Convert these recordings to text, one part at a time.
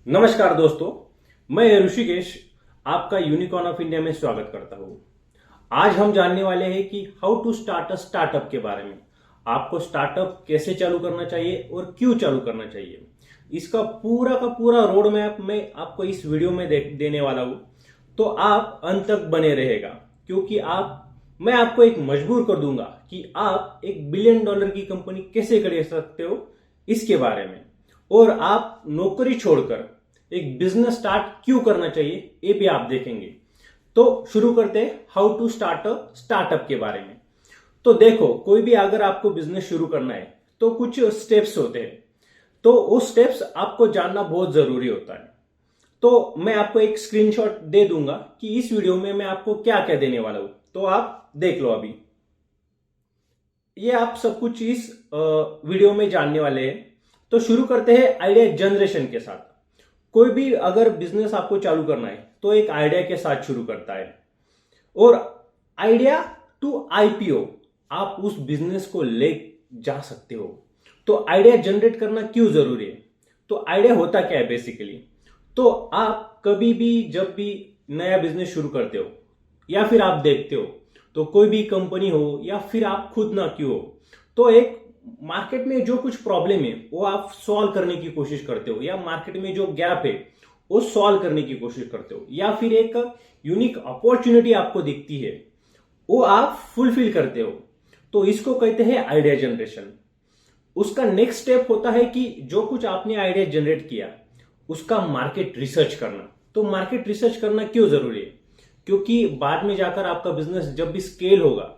नमस्कार दोस्तों, मैं ऋषिकेश आपका यूनिकॉर्न ऑफ इंडिया में स्वागत करता हूं। आज हम जानने वाले हैं कि how to start a startup के बारे में। आपको स्टार्टअप कैसे चालू करना चाहिए और क्यों चालू करना चाहिए, इसका का पूरा रोड मैप मैं आपको इस वीडियो में देने वाला हूं। तो आप अंत तक बने रहेगा, क्योंकि मैं आपको एक मजबूर कर दूंगा कि आप $1 बिलियन की कंपनी कैसे कर सकते हो इसके बारे में, और आप नौकरी छोड़कर एक बिजनेस स्टार्ट क्यों करना चाहिए ये भी आप देखेंगे। तो शुरू करते हैं how to start a startup के बारे में। तो देखो, कोई भी अगर आपको बिजनेस शुरू करना है तो कुछ स्टेप्स होते हैं, तो वो स्टेप्स आपको जानना बहुत जरूरी होता है। तो मैं आपको एक स्क्रीनशॉट दे दूंगा कि इस वीडियो में मैं आपको क्या क्या देने वाला हूं, तो आप देख लो। अभी ये आप सब कुछ इस वीडियो में जानने वाले हैं। तो शुरू करते हैं आइडिया जनरेशन के साथ। कोई भी अगर बिजनेस आपको चालू करना है तो एक आइडिया के साथ शुरू करता है, और आइडिया टू आईपीओ आप उस बिजनेस को ले जा सकते हो। तो आइडिया जनरेट करना क्यों जरूरी है? तो आइडिया होता क्या है बेसिकली? तो आप कभी भी जब भी नया बिजनेस शुरू करते हो या फिर आप देखते हो, तो कोई भी कंपनी हो या फिर आप खुद ना क्यों हो, तो एक मार्केट में जो कुछ प्रॉब्लम है वो आप सॉल्व करने की कोशिश करते हो, या मार्केट में जो गैप है वो सॉल्व करने की कोशिश करते हो, या फिर एक यूनिक अपॉर्चुनिटी आपको दिखती है वो आप फुलफिल करते हो। तो इसको कहते हैं आइडिया जनरेशन। उसका नेक्स्ट स्टेप होता है कि जो कुछ आपने आइडिया जनरेट किया उसका मार्केट रिसर्च करना। तो मार्केट रिसर्च करना क्यों जरूरी है? क्योंकि बाद में जाकर आपका बिजनेस जब भी स्केल होगा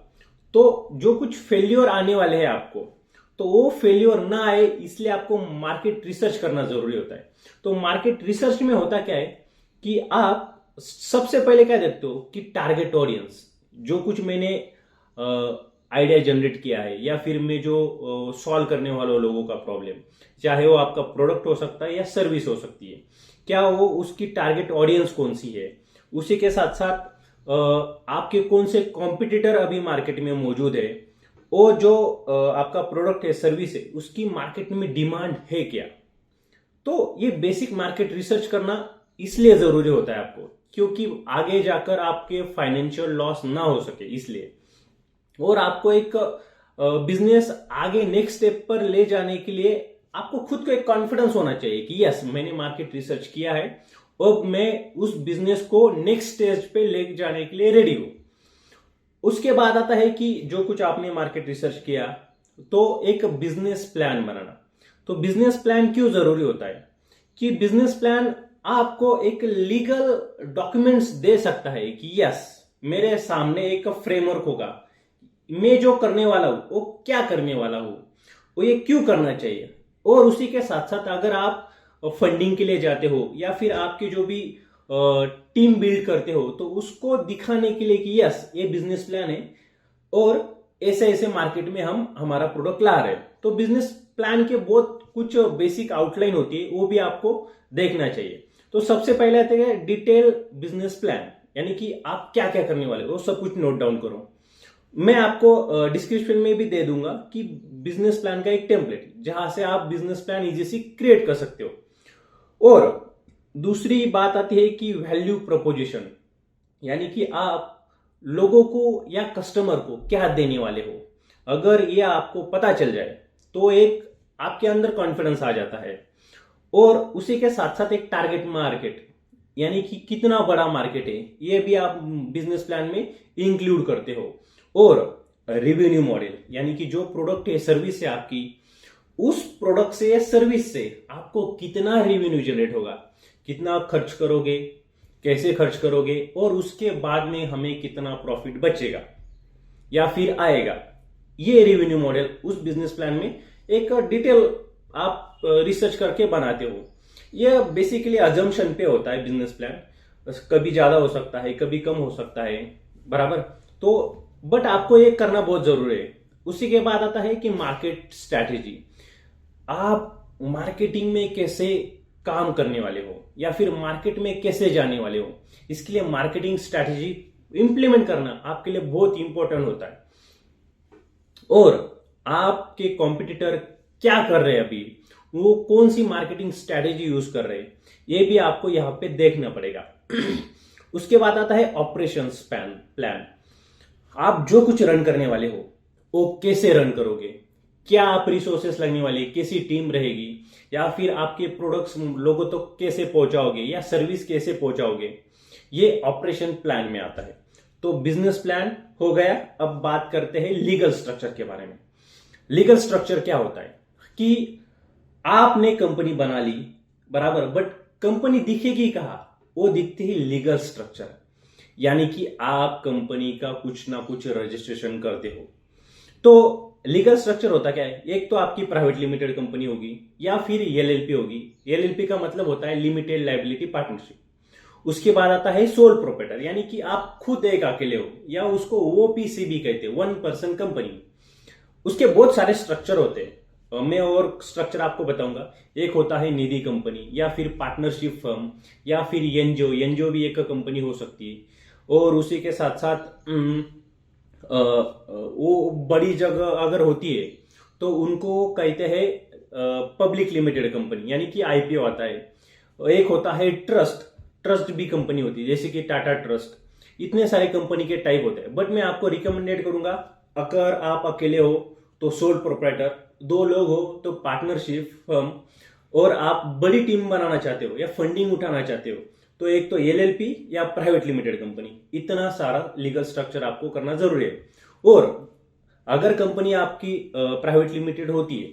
तो जो कुछ फेल्योर आने वाले हैं आपको, तो वो फेल्योर ना आए इसलिए आपको मार्केट रिसर्च करना जरूरी होता है। तो मार्केट रिसर्च में होता क्या है कि आप सबसे पहले क्या देखते हो कि टारगेट ऑडियंस, जो कुछ मैंने आइडिया जनरेट किया है या फिर मैं जो सॉल्व करने वाले लोगों का प्रॉब्लम, चाहे वो आपका प्रोडक्ट हो सकता है या सर्विस हो सकती है, क्या वो उसकी टारगेट ऑडियंस कौन सी है। उसी के साथ साथ आपके कौन से कॉम्पिटिटर अभी मार्केट में मौजूद है, और जो आपका प्रोडक्ट है सर्विस है उसकी मार्केट में डिमांड है क्या। तो ये बेसिक मार्केट रिसर्च करना इसलिए जरूरी होता है आपको, क्योंकि आगे जाकर आपके फाइनेंशियल लॉस ना हो सके इसलिए, और आपको एक बिजनेस आगे नेक्स्ट स्टेप पर ले जाने के लिए आपको खुद को एक कॉन्फिडेंस होना चाहिए कि यस, मैंने मार्केट रिसर्च किया है, अब मैं उस बिजनेस को नेक्स्ट स्टेज पे ले जाने के लिए रेडी हूं। उसके बाद आता है कि जो कुछ आपने मार्केट रिसर्च किया, तो एक बिजनेस प्लान बनाना। तो बिजनेस प्लान क्यों जरूरी होता है कि बिजनेस प्लान आपको एक लीगल डॉक्यूमेंट्स दे सकता है कि यस, मेरे सामने एक फ्रेमवर्क होगा, मैं जो करने वाला हूं वो क्या करने वाला हूं, वो ये क्यों करना चाहिए। और उसी के साथ साथ अगर आप फंडिंग के लिए जाते हो या फिर आपके जो भी टीम बिल्ड करते हो, तो उसको दिखाने के लिए कि यस, ये बिजनेस प्लान है और ऐसे ऐसे मार्केट में हम हमारा प्रोडक्ट ला रहे हैं। तो बिजनेस प्लान के बहुत कुछ बेसिक आउटलाइन होती है, वो भी आपको देखना चाहिए। तो सबसे पहले आते हैं डिटेल बिजनेस प्लान, यानी कि आप क्या क्या करने वाले हो वो सब कुछ नोट डाउन करो। मैं आपको डिस्क्रिप्शन में भी दे दूंगा कि बिजनेस प्लान का एक टेम्पलेट, जहां से आप बिजनेस प्लान इजी से क्रिएट कर सकते हो। और दूसरी बात आती है कि वैल्यू प्रपोजिशन, यानी कि आप लोगों को या कस्टमर को क्या देने वाले हो। अगर ये आपको पता चल जाए तो एक आपके अंदर कॉन्फिडेंस आ जाता है। और उसी के साथ साथ एक टारगेट मार्केट, यानी कि कितना बड़ा मार्केट है, ये भी आप बिजनेस प्लान में इंक्लूड करते हो। और रेवेन्यू मॉडल, यानी कि जो प्रोडक्ट है सर्विस है आपकी, उस प्रोडक्ट से या सर्विस से आपको कितना रेवेन्यू जनरेट होगा, कितना खर्च करोगे, कैसे खर्च करोगे, और उसके बाद में हमें कितना प्रॉफिट बचेगा या फिर आएगा। ये रेवेन्यू मॉडल उस बिजनेस प्लान में एक डिटेल आप रिसर्च करके बनाते हो। यह बेसिकली अजम्पशन पे होता है बिजनेस प्लान, कभी ज्यादा हो सकता है कभी कम हो सकता है, बराबर। तो बट आपको ये करना बहुत जरूरी है। उसी के बाद आता है कि मार्केट स्ट्रैटेजी, आप मार्केटिंग में कैसे काम करने वाले हो या फिर मार्केट में कैसे जाने वाले हो। इसके लिए मार्केटिंग स्ट्रैटेजी इंप्लीमेंट करना आपके लिए बहुत इंपॉर्टेंट होता है। और आपके कॉम्पिटिटर क्या कर रहे हैं अभी, वो कौन सी मार्केटिंग स्ट्रैटेजी यूज कर रहे हैं, ये भी आपको यहाँ पे देखना पड़ेगा। उसके बाद आता है ऑपरेशंस प्लान। आप जो कुछ रन करने वाले हो वो कैसे रन करोगे, क्या आप रिसोर्सेस लगने वाले, कैसी टीम रहेगी, या फिर आपके प्रोडक्ट्स लोगों तक तो कैसे पहुंचाओगे या सर्विस कैसे पहुंचाओगे, ये ऑपरेशन प्लान में आता है। तो बिजनेस प्लान हो गया। अब बात करते हैं लीगल स्ट्रक्चर के बारे में। लीगल स्ट्रक्चर क्या होता है कि आपने कंपनी बना ली बराबर, बट कंपनी दिखेगी कहाँ, वो दिखती है लीगल स्ट्रक्चर, यानी कि आप कंपनी का कुछ ना कुछ रजिस्ट्रेशन करते हो। तो लीगल स्ट्रक्चर होता क्या है, एक तो आपकी प्राइवेट लिमिटेड कंपनी होगी या फिर एलएलपी होगी। एलएलपी का मतलब होता है लिमिटेड लायबिलिटी पार्टनरशिप। उसके बाद आता है सोल प्रोप्राइटर, यानी कि आप खुद एक अकेले हो, या उसको ओपीसी भी कहते हैं, वन पर्सन कंपनी। उसके बहुत सारे स्ट्रक्चर होते हैं, मैं और स्ट्रक्चर आपको बताऊंगा। एक होता है निधि कंपनी, या फिर पार्टनरशिप फर्म, या फिर एनजीओ। एनजीओ भी एक कंपनी हो सकती है। और उसी के साथ साथ वो बड़ी जगह अगर होती है तो उनको कहते हैं पब्लिक लिमिटेड कंपनी, यानी कि आईपीओ आता है। एक होता है ट्रस्ट, ट्रस्ट भी कंपनी होती है, जैसे कि टाटा ट्रस्ट। इतने सारे कंपनी के टाइप होते हैं, बट मैं आपको रिकमेंडेड करूंगा, अगर आप अकेले हो तो सोल प्रोप्राइटर, 2 लोग हो तो पार्टनरशिप फर्म, और आप बड़ी टीम बनाना चाहते हो या फंडिंग उठाना चाहते हो तो एक तो एलएलपी या प्राइवेट लिमिटेड कंपनी। इतना सारा लीगल स्ट्रक्चर आपको करना जरूरी है। और अगर कंपनी आपकी प्राइवेट लिमिटेड होती है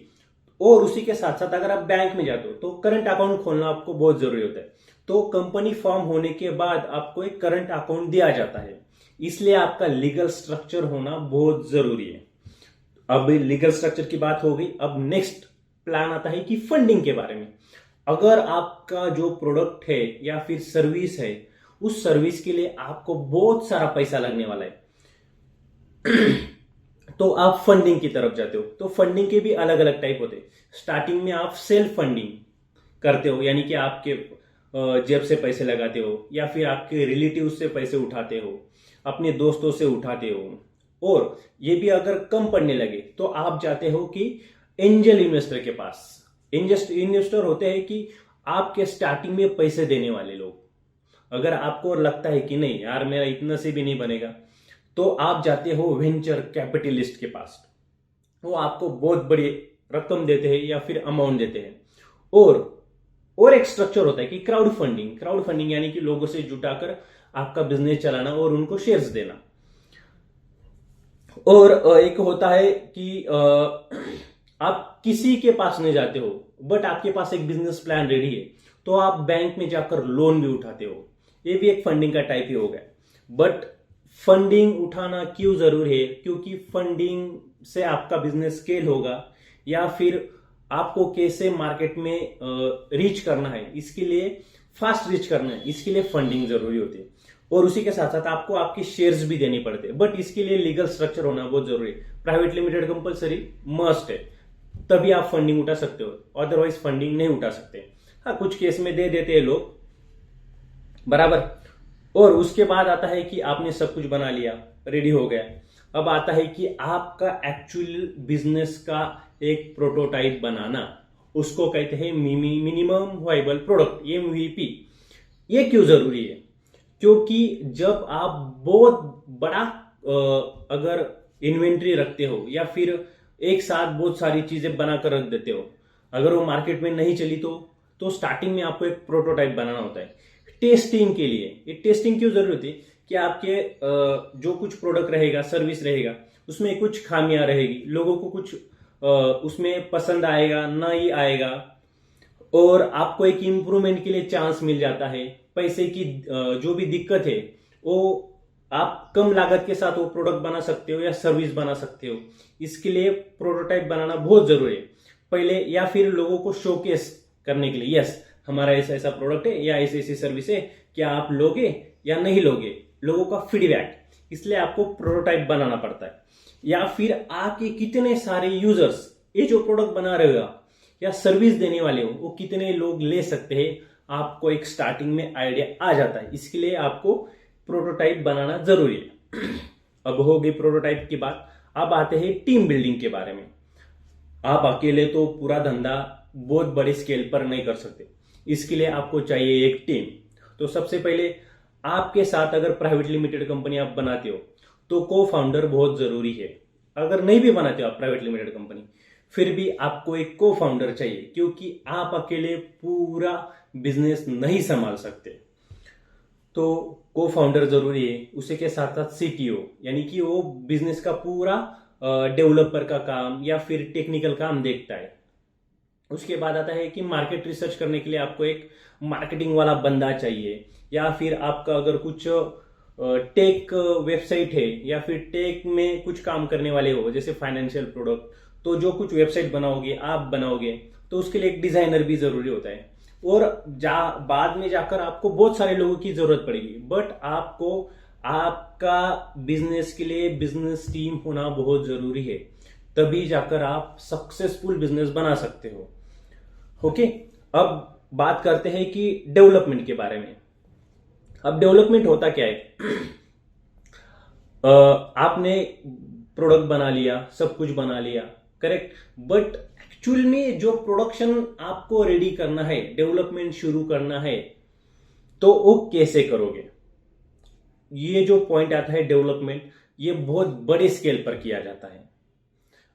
और उसी के साथ साथ अगर आप बैंक में जाते हो तो करंट अकाउंट खोलना आपको बहुत जरूरी होता है। तो कंपनी फॉर्म होने के बाद आपको एक करंट अकाउंट दिया जाता है, इसलिए आपका लीगल स्ट्रक्चर होना बहुत जरूरी है। अब लीगल स्ट्रक्चर की बात हो गई। अब नेक्स्ट प्लान आता है कि फंडिंग के बारे में। अगर आपका जो प्रोडक्ट है या फिर सर्विस है, उस सर्विस के लिए आपको बहुत सारा पैसा लगने वाला है तो आप फंडिंग की तरफ जाते हो। तो फंडिंग के भी अलग अलग टाइप होते हैं। स्टार्टिंग में आप सेल्फ फंडिंग करते हो, यानी कि आपके जेब से पैसे लगाते हो, या फिर आपके रिलेटिव से पैसे उठाते हो, अपने दोस्तों से उठाते हो। और ये भी अगर कम पड़ने लगे तो आप जाते हो कि एंजल इन्वेस्टर के पास। इन्वेस्टर होते हैं कि आपके स्टार्टिंग में पैसे देने वाले लोग। अगर आपको लगता है कि नहीं यार मेरा इतना से भी नहीं बनेगा, तो आप जाते हो वेंचर कैपिटलिस्ट के पास। वो आपको बहुत बड़ी रकम देते हैं या फिर अमाउंट देते हैं। और एक स्ट्रक्चर होता है कि क्राउड फंडिंग। क्राउड फंडिंग यानी कि लोगों से जुटाकर आपका बिजनेस चलाना और उनको शेयर्स देना। और एक होता है कि आप किसी के पास नहीं जाते हो, बट आपके पास एक बिजनेस प्लान रेडी है, तो आप बैंक में जाकर लोन भी उठाते हो। ये भी एक फंडिंग का टाइप ही हो गया। बट फंडिंग उठाना क्यों जरूरी है, क्योंकि फंडिंग से आपका बिजनेस स्केल होगा, या फिर आपको कैसे मार्केट में रीच करना है, इसके लिए फास्ट रीच करना है, इसके लिए फंडिंग जरूरी होती है। और उसी के साथ साथ आपको आपके शेयर्स भी देने पड़ते हैं, बट इसके लिए लीगल स्ट्रक्चर होना बहुत जरूरी है। प्राइवेट लिमिटेड कंपलसरी मस्ट है, तभी आप फंडिंग उठा सकते हो, अदरवाइज फंडिंग नहीं उठा सकते। हाँ, कुछ केस में दे देते हैं लोग बराबर। और उसके बाद आता है कि आपने सब कुछ बना लिया, रेडी हो गया। अब आता है कि आपका एक्चुअल बिजनेस का एक प्रोटोटाइप बनाना, उसको कहते हैं मिनिमम वाइबल प्रोडक्ट, एमवीपी। ये क्यों जरूरी है, क्योंकि जब आप बहुत बड़ा अगर इन्वेंट्री रखते हो या फिर एक साथ बहुत सारी चीजें बनाकर रख देते हो, अगर वो मार्केट में नहीं चली तो स्टार्टिंग में आपको एक प्रोटोटाइप बनाना होता है टेस्टिंग के लिए। ये टेस्टिंग क्यों जरूरत है कि आपके जो कुछ प्रोडक्ट रहेगा, सर्विस रहेगा, उसमें कुछ खामियां रहेगी, लोगों को कुछ उसमें पसंद आएगा नहीं आएगा, और आपको एक इंप्रूवमेंट के लिए चांस मिल जाता है। पैसे की जो भी दिक्कत है वो आप कम लागत के साथ वो प्रोडक्ट बना सकते हो या सर्विस बना सकते हो। इसके लिए प्रोटोटाइप बनाना बहुत जरूरी है पहले, या फिर लोगों को शोकेस करने के लिए, यस हमारा ऐसा ऐसा प्रोडक्ट है या ऐसी ऐसी सर्विस है, क्या आप लोगे या नहीं लोगे, लोगों का फीडबैक। इसलिए आपको प्रोटोटाइप बनाना पड़ता है। या फिर आपके कितने सारे यूजर्स ये जो प्रोडक्ट बना रहे हो या सर्विस देने वाले हो, वो कितने लोग ले सकते हैं, आपको एक स्टार्टिंग में आइडिया आ जाता है। इसके लिए आपको प्रोटोटाइप बनाना जरूरी है। अब हो गई प्रोटोटाइप की बात। अब आते हैं टीम बिल्डिंग के बारे में। आप अकेले तो पूरा धंधा बहुत बड़े स्केल पर नहीं कर सकते। इसके लिए आपको चाहिए एक टीम। तो सबसे पहले आपके साथ अगर प्राइवेट लिमिटेड कंपनी आप बनाते हो तो को फाउंडर बहुत जरूरी है। अगर नहीं भी बनाते हो आप प्राइवेट लिमिटेड कंपनी, फिर भी आपको एक को फाउंडर चाहिए, क्योंकि आप अकेले पूरा बिजनेस नहीं संभाल सकते। तो को फाउंडर जरूरी है। उसी के साथ साथ सीटीओ, यानी कि वो बिजनेस का पूरा डेवलपर का काम या फिर टेक्निकल काम देखता है। उसके बाद आता है कि मार्केट रिसर्च करने के लिए आपको एक मार्केटिंग वाला बंदा चाहिए, या फिर आपका अगर कुछ टेक वेबसाइट है या फिर टेक में कुछ काम करने वाले हो, जैसे फाइनेंशियल प्रोडक्ट, तो जो कुछ वेबसाइट बनाओगे आप बनाओगे तो उसके लिए एक डिजाइनर भी जरूरी होता है। और बाद में जाकर आपको बहुत सारे लोगों की जरूरत पड़ेगी, बट आपको आपका बिजनेस के लिए बिजनेस टीम होना बहुत जरूरी है। तभी जाकर आप सक्सेसफुल बिजनेस बना सकते हो। ओके, अब बात करते हैं कि डेवलपमेंट के बारे में। अब डेवलपमेंट होता क्या है? आपने प्रोडक्ट बना लिया, सब कुछ बना लिया, करेक्ट, बट एक्चुअल में जो प्रोडक्शन आपको रेडी करना है, डेवलपमेंट शुरू करना है, तो वो कैसे करोगे? ये जो पॉइंट आता है डेवलपमेंट, ये बहुत बड़े स्केल पर किया जाता है।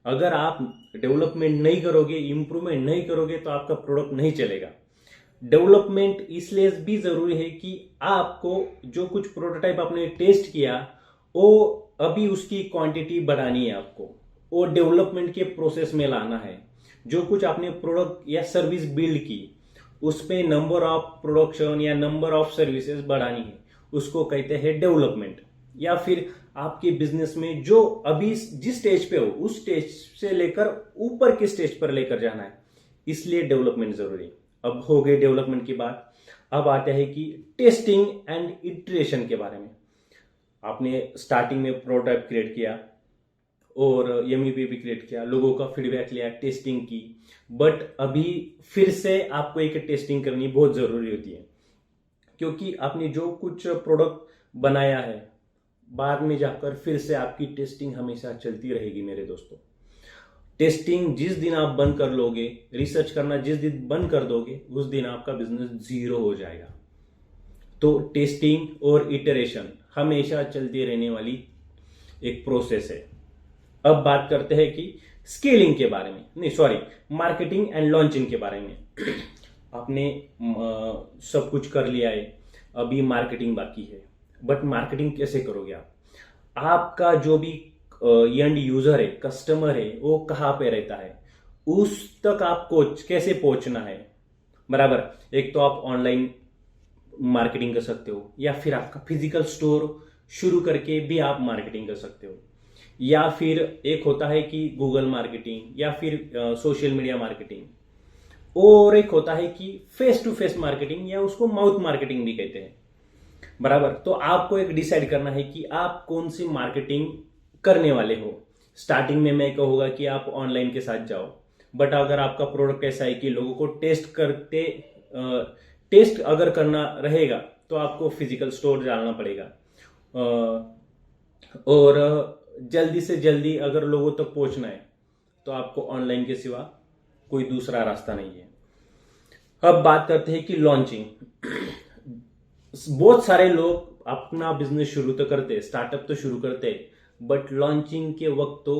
अगर आप डेवलपमेंट नहीं करोगे, इंप्रूवमेंट नहीं करोगे, तो आपका प्रोडक्ट नहीं चलेगा। डेवलपमेंट इसलिए भी जरूरी है कि आपको जो कुछ प्रोटोटाइप आपने टेस्ट किया, वो अभी उसकी क्वांटिटी बढ़ानी है आपको, वो डेवलपमेंट के प्रोसेस में लाना है। जो कुछ आपने प्रोडक्ट या सर्विस बिल्ड की, उसमें नंबर ऑफ प्रोडक्शन या नंबर ऑफ सर्विसेज बढ़ानी है, उसको कहते हैं डेवलपमेंट। या फिर आपके बिजनेस में जो अभी जिस स्टेज पे हो, उस स्टेज से लेकर ऊपर के स्टेज पर लेकर जाना है, इसलिए डेवलपमेंट जरूरी है। अब हो गई डेवलपमेंट की बात। अब आता है कि टेस्टिंग एंड इटरेशन के बारे में। आपने स्टार्टिंग में प्रोटोटाइप क्रिएट किया और एमवीपी भी क्रिएट किया, लोगों का फीडबैक लिया, टेस्टिंग की, बट अभी फिर से आपको एक टेस्टिंग करनी बहुत जरूरी होती है, क्योंकि आपने जो कुछ प्रोडक्ट बनाया है, बाद में जाकर फिर से आपकी टेस्टिंग हमेशा चलती रहेगी मेरे दोस्तों। टेस्टिंग जिस दिन आप बंद कर लोगे, रिसर्च करना जिस दिन बंद कर दोगे, उस दिन आपका बिजनेस जीरो हो जाएगा। तो टेस्टिंग और इटरेशन हमेशा चलती रहने वाली एक प्रोसेस है। अब बात करते हैं कि स्केलिंग के बारे में, नहीं सॉरी, मार्केटिंग एंड लॉन्चिंग के बारे में। आपने सब कुछ कर लिया है, अभी मार्केटिंग बाकी है, बट मार्केटिंग कैसे करोगे आप? आपका जो भी एंड यूजर है, कस्टमर है, वो कहाँ पे रहता है, उस तक आपको कैसे पहुंचना है, बराबर। एक तो आप ऑनलाइन मार्केटिंग कर सकते हो, या फिर आपका फिजिकल स्टोर शुरू करके भी आप मार्केटिंग कर सकते हो, या फिर एक होता है कि गूगल मार्केटिंग या फिर सोशल मीडिया मार्केटिंग, और एक होता है कि फेस टू फेस मार्केटिंग या उसको माउथ मार्केटिंग भी कहते हैं, बराबर। तो आपको एक डिसाइड करना है कि आप कौन सी मार्केटिंग करने वाले हो। स्टार्टिंग में मैं कहूँगा कि आप ऑनलाइन के साथ जाओ, बट अगर आपका प्रोडक्ट ऐसा है कि लोगों को टेस्ट अगर करना रहेगा, तो आपको फिजिकल स्टोर डालना पड़ेगा। और जल्दी से जल्दी अगर लोगों तक पहुंचना है, तो आपको ऑनलाइन के सिवा कोई दूसरा रास्ता नहीं है। अब बात करते हैं कि लॉन्चिंग। बहुत सारे लोग अपना बिजनेस शुरू तो करते, स्टार्टअप तो शुरू करते, बट लॉन्चिंग के वक्त तो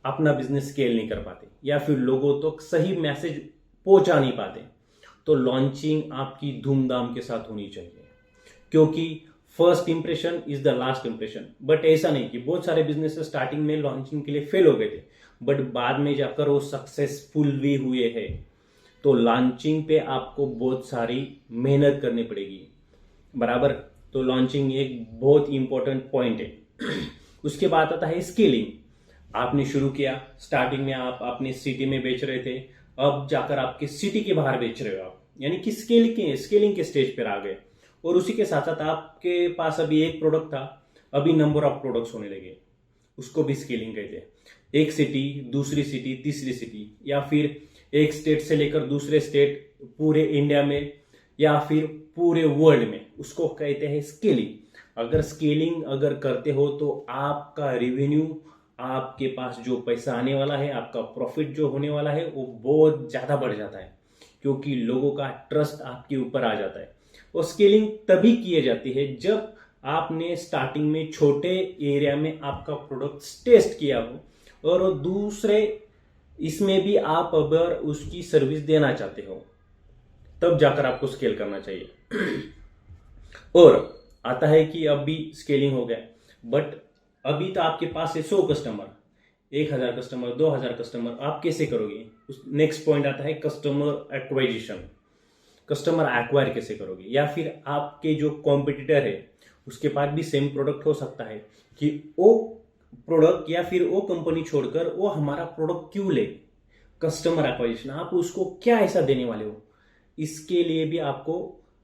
अपना बिजनेस स्केल नहीं कर पाते, या फिर लोगों तक सही मैसेज पहुंचा नहीं पाते। तो लॉन्चिंग आपकी धूमधाम के साथ होनी चाहिए, क्योंकि first impression is the last impression. But ऐसा नहीं कि बहुत सारे बिजनेस स्टार्टिंग में लॉन्चिंग के लिए फेल हो गए थे, बट बाद में जाकर वो सक्सेसफुल भी हुए हैं। तो लॉन्चिंग पे आपको बहुत सारी मेहनत करनी पड़ेगी, बराबर। तो लॉन्चिंग एक बहुत इंपॉर्टेंट पॉइंट है। उसके बाद आता है स्केलिंग। आपने शुरू किया, स्टार्टिंग में आप अपने सिटी में बेच रहे थे, अब जाकर आपके सिटी के बाहर बेच रहे हो आप, यानी कि स्केलिंग के स्टेज पर आ गए। और उसी के साथ साथ आपके पास अभी एक प्रोडक्ट था, अभी नंबर ऑफ प्रोडक्ट्स होने लगे, उसको भी स्केलिंग कहते हैं। एक सिटी, दूसरी सिटी, तीसरी सिटी, या फिर एक स्टेट से लेकर दूसरे स्टेट, पूरे इंडिया में या फिर पूरे वर्ल्ड में, उसको कहते हैं स्केलिंग। अगर स्केलिंग करते हो तो आपका रेवेन्यू आपके पास जो पैसा आने वाला है, आपका प्रॉफिट जो होने वाला है वो बहुत ज़्यादा बढ़ जाता है, क्योंकि लोगों का ट्रस्ट आपके ऊपर आ जाता है। और स्केलिंग तभी की जाती है जब आपने स्टार्टिंग में छोटे एरिया में आपका प्रोडक्ट टेस्ट किया हो और दूसरे इसमें भी आप अगर उसकी सर्विस देना चाहते हो, तब जाकर आपको स्केल करना चाहिए। और आता है कि अब भी स्केलिंग हो गया, बट अभी तो आपके पास है 100 कस्टमर, 1000 कस्टमर, 2000 कस्टमर, आप कैसे करोगे? उस नेक्स्ट पॉइंट आता है कस्टमर एक्वाइजिशन। कस्टमर एक्वायर कैसे करोगे? या फिर आपके जो कॉम्पिटिटर है उसके पास भी सेम प्रोडक्ट हो सकता है कि वो प्रोडक्ट या फिर वो कंपनी छोड़कर वो हमारा प्रोडक्ट क्यों ले? कस्टमर एक्वाइजिशन, आप उसको क्या ऐसा देने वाले हो? इसके लिए भी आपको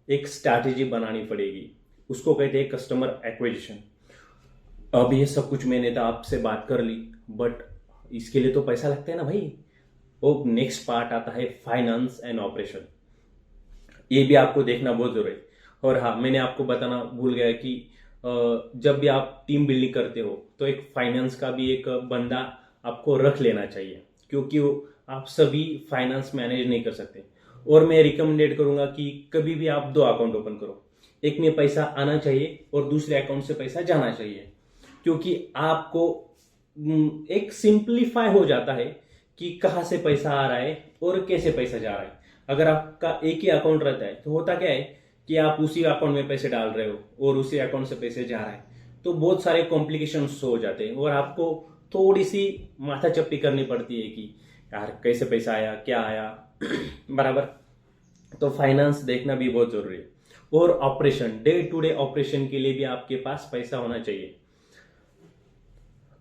एक स्ट्रैटेजी बनानी पड़ेगी, उसको कहते हैं कस्टमर एक्विजिशन। अब ये सब कुछ मैंने तो आपसे बात कर ली, बट इसके लिए तो पैसा लगता है ना भाई। वो नेक्स्ट पार्ट आता है फाइनेंस एंड ऑपरेशन, ये भी आपको देखना बहुत जरूरी है। और हाँ, मैंने आपको बताना भूल गया कि जब भी आप टीम बिल्डिंग करते हो तो एक फाइनेंस का भी एक बंदा आपको रख लेना चाहिए, क्योंकि आप सभी फाइनेंस मैनेज नहीं कर सकते। और मैं रिकमेंडेड करूंगा कि कभी भी आप 2 अकाउंट ओपन करो, एक में पैसा आना चाहिए और दूसरे अकाउंट से पैसा जाना चाहिए, क्योंकि आपको एक सिंप्लीफाई हो जाता है कि कहाँ से पैसा आ रहा है और कैसे पैसा जा रहा है। अगर आपका एक ही अकाउंट रहता है तो होता क्या है कि आप उसी अकाउंट में पैसे डाल रहे हो और उसी अकाउंट से पैसे जा रहा है, तो बहुत सारे कॉम्प्लिकेशंस हो जाते हैं और आपको थोड़ी सी माथा चप्पी करनी पड़ती है कि यार कैसे पैसा आया, क्या आया। बराबर। तो फाइनेंस देखना भी बहुत जरूरी है। और operation, day to day operation के लिए भी आपके पास पैसा होना चाहिए।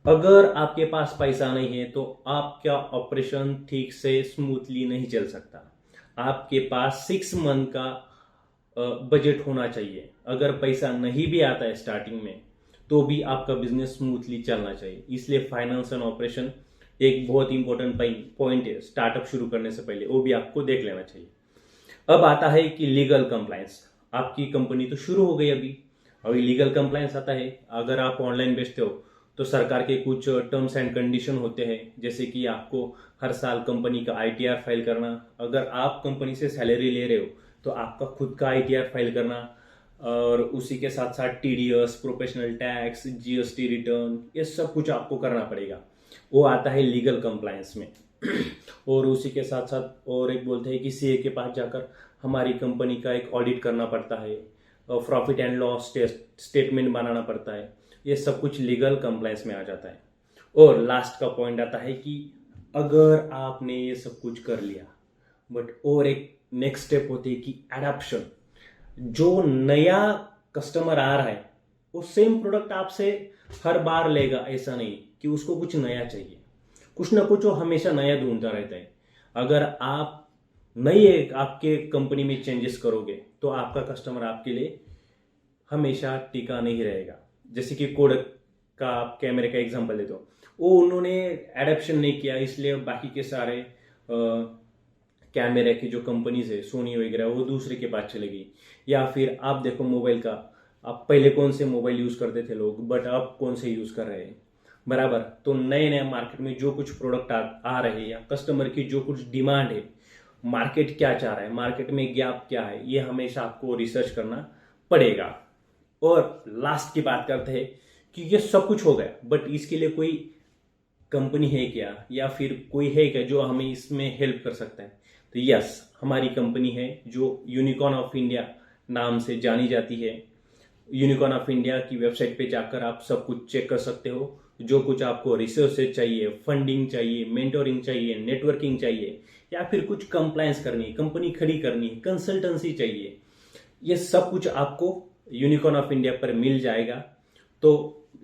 अगर आपके पास पैसा नहीं है तो आपका ऑपरेशन ठीक से स्मूथली नहीं चल सकता। आपके पास 6 मंथ का बजट होना चाहिए। अगर पैसा नहीं भी आता है स्टार्टिंग में तो भी आपका बिजनेस स्मूथली चलना चाहिए। इसलिए फाइनेंस एंड ऑपरेशन एक बहुत इंपॉर्टेंट पॉइंट है स्टार्टअप शुरू करने से पहले, वो भी आपको देख लेना चाहिए। अब आता है कि लीगल कंप्लायंस। आपकी कंपनी तो शुरू हो गई, अभी लीगल कंप्लायंस आता है। अगर आप ऑनलाइन बेचते हो तो सरकार के कुछ टर्म्स एंड कंडीशन होते हैं, जैसे कि आपको हर साल कंपनी का ITR फाइल करना। अगर आप कंपनी से सैलरी ले रहे हो तो आपका खुद का ITR फाइल करना, और उसी के साथ साथ TDS, professional tax, GST return, ये सब कुछ आपको करना पड़ेगा। वो आता है लीगल कंप्लायंस में। और उसी के साथ साथ और एक बोलते हैं कि CA के पास जाकर हमारी कंपनी का एक ऑडिट करना पड़ता है, प्रॉफिट एंड लॉस स्टेटमेंट बनाना पड़ता है। ये सब कुछ लीगल कंप्लायंस में आ जाता है। और लास्ट का पॉइंट आता है कि अगर आपने ये सब कुछ कर लिया, बट और एक नेक्स्ट स्टेप होती है कि एडाप्शन। जो नया कस्टमर आ रहा है वो सेम प्रोडक्ट आपसे हर बार लेगा, ऐसा नहीं कि उसको कुछ नया चाहिए। कुछ ना कुछ वो हमेशा नया ढूंढता रहता है। अगर आप नए आपके कंपनी में चेंजेस करोगे तो आपका कस्टमर आपके लिए हमेशा टिका नहीं रहेगा। जैसे कि कोडक का आप कैमरे का एग्जांपल ले दो, वो उन्होंने एडेप्शन नहीं किया, इसलिए बाकी के सारे कैमरे की जो कंपनीज है, सोनी वगैरह, वो दूसरे के पास चले गई। या फिर आप देखो मोबाइल का, आप पहले कौन से मोबाइल यूज करते थे लोग, बट अब कौन से यूज कर रहे हैं। बराबर। तो नए नए मार्केट में जो कुछ प्रोडक्ट आ रहे हैं या कस्टमर की जो कुछ डिमांड है, मार्केट क्या चाह रहा है, मार्केट में गैप क्या है, ये हमेशा आपको रिसर्च करना पड़ेगा। और लास्ट की बात करते हैं कि ये सब कुछ हो गया, बट इसके लिए कोई कंपनी है क्या, या फिर कोई है क्या जो हमें इसमें हेल्प कर सकता है? तो यस, हमारी कंपनी है जो यूनिकॉर्न ऑफ इंडिया नाम से जानी जाती है। यूनिकॉर्न ऑफ इंडिया की वेबसाइट पे जाकर आप सब कुछ चेक कर सकते हो। जो कुछ आपको रिसोर्सेज चाहिए, फंडिंग चाहिए, मेंटोरिंग चाहिए, नेटवर्किंग चाहिए, या फिर कुछ कंप्लायंस करनी है, कंपनी खड़ी करनी है, कंसल्टेंसी चाहिए, ये सब कुछ आपको यूनिकॉर्न ऑफ इंडिया पर मिल जाएगा। तो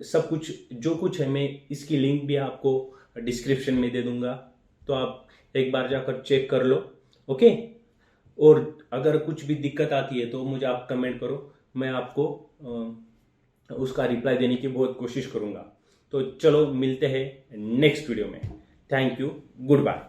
सब कुछ जो कुछ है, मैं इसकी लिंक भी आपको डिस्क्रिप्शन में दे दूंगा, तो आप एक बार जाकर चेक कर लो। ओके। और अगर कुछ भी दिक्कत आती है तो मुझे आप कमेंट करो, मैं आपको उसका रिप्लाई देने की बहुत कोशिश करूंगा। तो चलो मिलते हैं नेक्स्ट वीडियो में। Thank you, good bye.